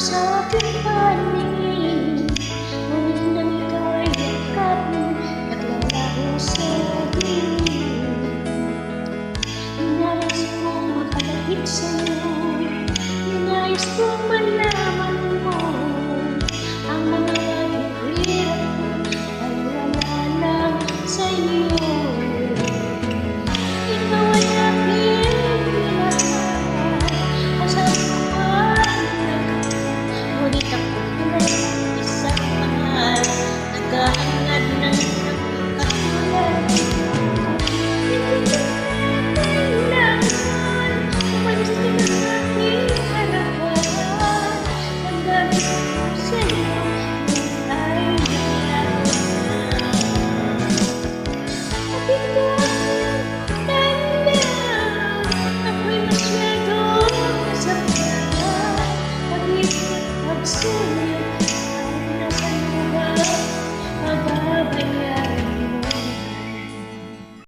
sa aking panig, ngunit nang ikaw ay yakap, naglalaho sa dilim. Nais kong makalapit sa'yo, nais kong malaman mo ang mga hirap ay wala lang sa'yo. Ikaw ay aking minamahal, masarap ngunit ako ay isang mahal, naghahanad ng pagkakatulad. Hindi ko kailangan umalis ka ng aking harapan. Nagdagit ko sa'yo, ngunit ay naglaho na. Kapit ko ang tandaan, ako'y masyadong nasaktan. Pag-ibig, pag-sulit